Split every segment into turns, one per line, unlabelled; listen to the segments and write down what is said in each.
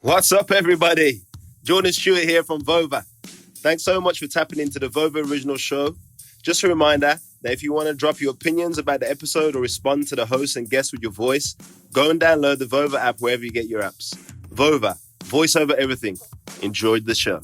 What's up, everybody? Jordan Stewart here from Vover. Thanks so much for tapping into the Vover original show. Just a reminder that if you want to drop your opinions about the episode or respond to the host and guests with your voice, go and download the Vover app wherever you get your apps. Vover, voice over everything. Enjoyed the show.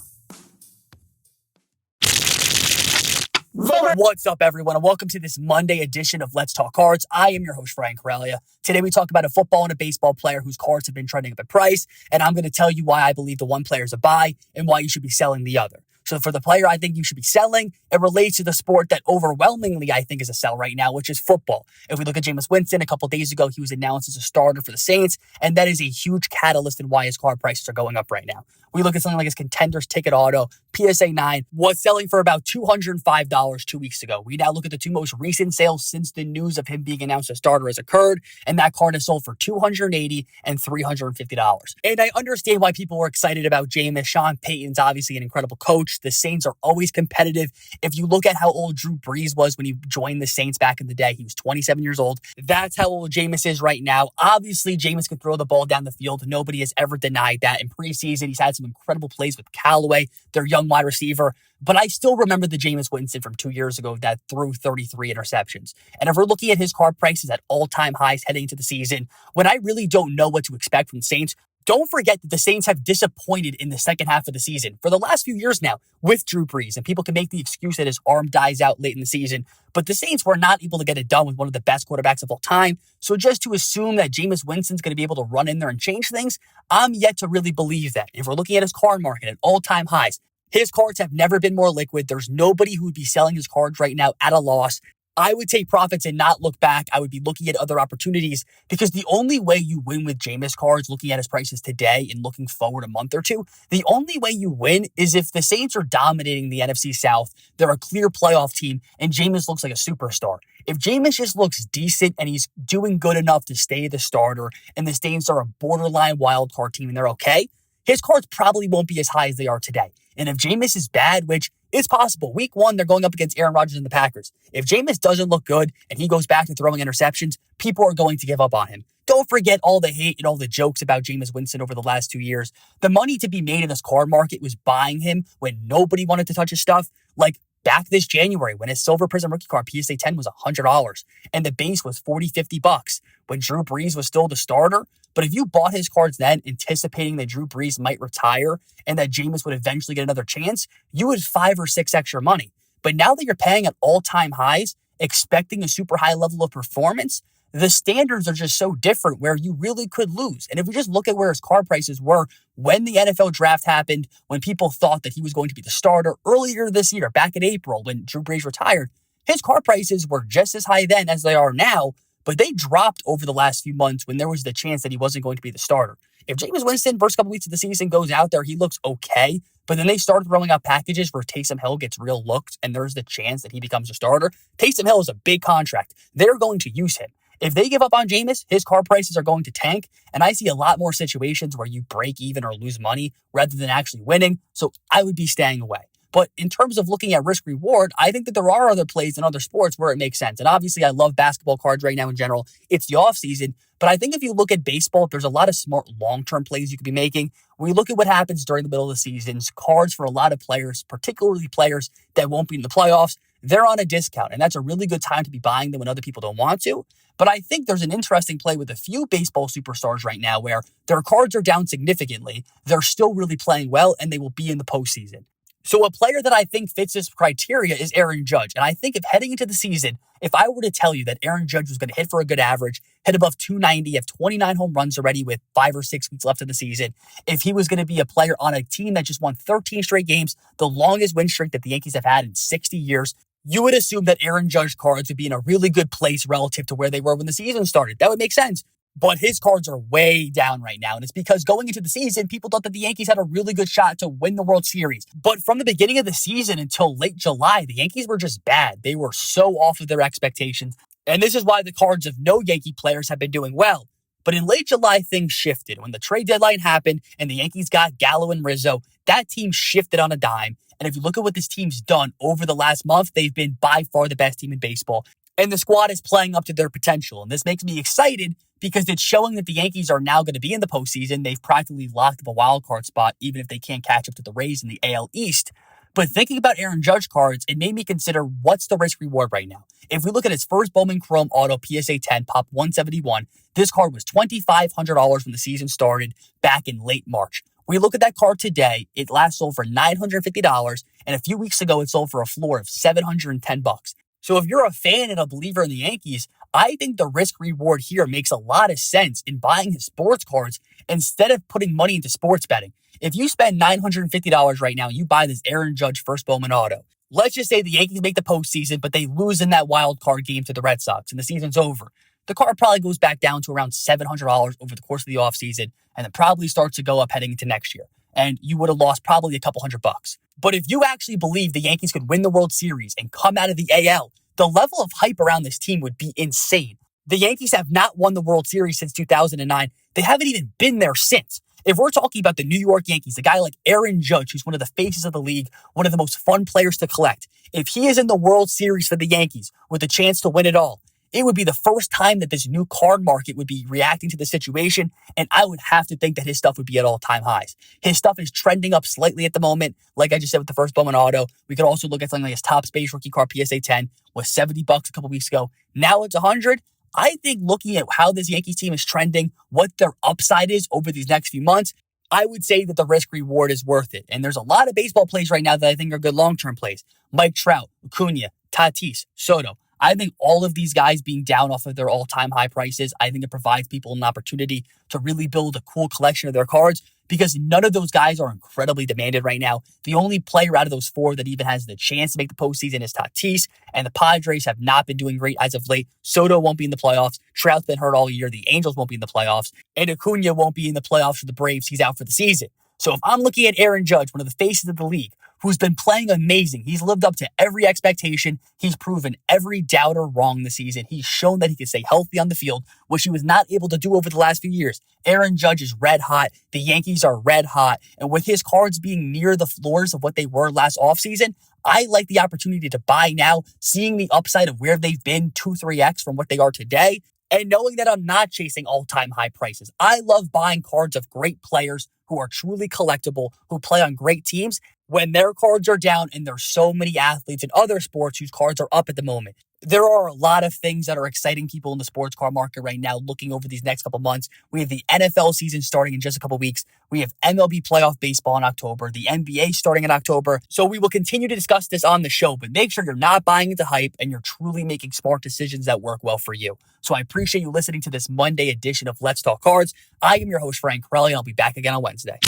What's up, everyone, and welcome to this Monday edition of Let's Talk Cards. I am your host, Hrelja. Today, we talk about a football and a baseball player whose cards have been trending up in price, and I'm going to tell you why I believe the one player is a buy and why you should be selling the other. So for the player I think you should be selling, it relates to the sport that overwhelmingly I think is a sell right now, which is football. If we look at Jameis Winston, a couple days ago, he was announced as a starter for the Saints, and that is a huge catalyst in why his card prices are going up right now. We look at something like his Contenders Ticket Auto, PSA 9, was selling for about $205 2 weeks ago. We now look at the two most recent sales since the news of him being announced as starter has occurred, and that card is sold for $280 and $350. And I understand why people were excited about Jameis. Sean Payton's obviously an incredible coach. The Saints are always competitive. If you look at how old Drew Brees was when he joined the Saints back in the day, he was 27 years old. That's how old Jameis is right now. Obviously, Jameis can throw the ball down the field. Nobody has ever denied that. In preseason, he's had some incredible plays with Callaway, their young wide receiver. But I still remember the Jameis Winston from 2 years ago that threw 33 interceptions. And if we're looking at his card prices at all-time highs heading into the season, when I really don't know what to expect from the Saints, don't forget that the Saints have disappointed in the second half of the season for the last few years now with Drew Brees. And people can make the excuse that his arm dies out late in the season. But the Saints were not able to get it done with one of the best quarterbacks of all time. So just to assume that Jameis Winston's going to be able to run in there and change things, I'm yet to really believe that. If we're looking at his card market at all-time highs, his cards have never been more liquid. There's nobody who would be selling his cards right now at a loss. I would take profits and not look back. I would be looking at other opportunities because the only way you win with Jameis cards, looking at his prices today and looking forward a month or two, the only way you win is if the Saints are dominating the NFC South, they're a clear playoff team, and Jameis looks like a superstar. If Jameis just looks decent and he's doing good enough to stay the starter and the Saints are a borderline wild card team and they're okay, his cards probably won't be as high as they are today. And if Jameis is bad, which is possible, week one, they're going up against Aaron Rodgers and the Packers. If Jameis doesn't look good and he goes back to throwing interceptions, people are going to give up on him. Don't forget all the hate and all the jokes about Jameis Winston over the last 2 years. The money to be made in this card market was buying him when nobody wanted to touch his stuff. Like back this January when his Silver Prism rookie card PSA 10 was $100 and the base was $40-$50 when Drew Brees was still the starter. But if you bought his cards then anticipating that Drew Brees might retire and that Jameis would eventually get another chance, you would 5 or 6 extra money. But now that you're paying at all-time highs, expecting a super high level of performance, the standards are just so different where you really could lose. And if we just look at where his card prices were when the NFL draft happened, when people thought that he was going to be the starter earlier this year, back in April when Drew Brees retired, his card prices were just as high then as they are now, but they dropped over the last few months when there was the chance that he wasn't going to be the starter. If Jameis Winston, first couple weeks of the season, goes out there, he looks okay, but then they start throwing out packages where Taysom Hill gets real looks and there's the chance that he becomes a starter. Taysom Hill is a big contract. They're going to use him. If they give up on Jameis, his card prices are going to tank, and I see a lot more situations where you break even or lose money rather than actually winning, so I would be staying away. But in terms of looking at risk reward, I think that there are other plays in other sports where it makes sense. And obviously, I love basketball cards right now in general. It's the off season. But I think if you look at baseball, there's a lot of smart long-term plays you could be making. When you look at what happens during the middle of the seasons, cards for a lot of players, particularly players that won't be in the playoffs, they're on a discount. And that's a really good time to be buying them when other people don't want to. But I think there's an interesting play with a few baseball superstars right now where their cards are down significantly. They're still really playing well, and they will be in the postseason. So a player that I think fits this criteria is Aaron Judge. And I think if heading into the season, if I were to tell you that Aaron Judge was going to hit for a good average, hit above 290, have 29 home runs already with 5 or 6 weeks left in the season, if he was going to be a player on a team that just won 13 straight games, the longest win streak that the Yankees have had in 60 years, you would assume that Aaron Judge cards would be in a really good place relative to where they were when the season started. That would make sense. But his cards are way down right now. And it's because going into the season, people thought that the Yankees had a really good shot to win the World Series. But from the beginning of the season until late July, the Yankees were just bad. They were so off of their expectations. And this is why the cards of no Yankee players have been doing well. But in late July, things shifted. When the trade deadline happened and the Yankees got Gallo and Rizzo, that team shifted on a dime. And if you look at what this team's done over the last month, they've been by far the best team in baseball. And the squad is playing up to their potential. And this makes me excited because it's showing that the Yankees are now going to be in the postseason. They've practically locked up a wild card spot, even if they can't catch up to the Rays in the AL East. But thinking about Aaron Judge cards, it made me consider what's the risk reward right now. If we look at his first Bowman Chrome Auto PSA 10 Pop 171, this card was $2,500 when the season started back in late March. We look at that card today, it last sold for $950, and a few weeks ago it sold for a floor of $710. So if you're a fan and a believer in the Yankees, I think the risk reward here makes a lot of sense in buying his sports cards instead of putting money into sports betting. If you spend $950 right now, you buy this Aaron Judge first Bowman Auto. Let's just say the Yankees make the postseason, but they lose in that wild card game to the Red Sox and the season's over. The card probably goes back down to around $700 over the course of the offseason, and it probably starts to go up heading into next year. And you would have lost probably a couple $100. But if you actually believe the Yankees could win the World Series and come out of the AL, the level of hype around this team would be insane. The Yankees have not won the World Series since 2009. They haven't even been there since. If we're talking about the New York Yankees, a guy like Aaron Judge, who's one of the faces of the league, one of the most fun players to collect, if he is in the World Series for the Yankees with a chance to win it all, it would be the first time that this new card market would be reacting to the situation, and I would have to think that his stuff would be at all-time highs. His stuff is trending up slightly at the moment, like I just said with the first Bowman Auto. We could also look at something like his top space rookie card PSA 10 was $70 a couple weeks ago. Now it's $100. I think looking at how this Yankees team is trending, what their upside is over these next few months, I would say that the risk reward is worth it. And there's a lot of baseball plays right now that I think are good long-term plays. Mike Trout, Acuna, Tatis, Soto. I think all of these guys being down off of their all-time high prices, I think it provides people an opportunity to really build a cool collection of their cards because none of those guys are incredibly demanded right now. The only player out of those four that even has the chance to make the postseason is Tatis, and the Padres have not been doing great as of late. Soto won't be in the playoffs. Trout's been hurt all year. The Angels won't be in the playoffs. And Acuna won't be in the playoffs for the Braves. He's out for the season. So if I'm looking at Aaron Judge, one of the faces of the league, who's been playing amazing. He's lived up to every expectation. He's proven every doubter wrong this season. He's shown that he can stay healthy on the field, which he was not able to do over the last few years. Aaron Judge is red hot. The Yankees are red hot. And with his cards being near the floors of what they were last offseason, I like the opportunity to buy now, seeing the upside of where they've been 2-3x from what they are today, and knowing that I'm not chasing all-time high prices. I love buying cards of great players who are truly collectible, who play on great teams, when their cards are down, and there's so many athletes in other sports whose cards are up at the moment. There are a lot of things that are exciting people in the sports card market right now looking over these next couple months. We have the NFL season starting in just a couple weeks. We have MLB playoff baseball in October, the NBA starting in October. So we will continue to discuss this on the show, but make sure you're not buying into hype and you're truly making smart decisions that work well for you. So I appreciate you listening to this Monday edition of Let's Talk Cards. I am your host, Hrelja, and I'll be back again on Wednesday.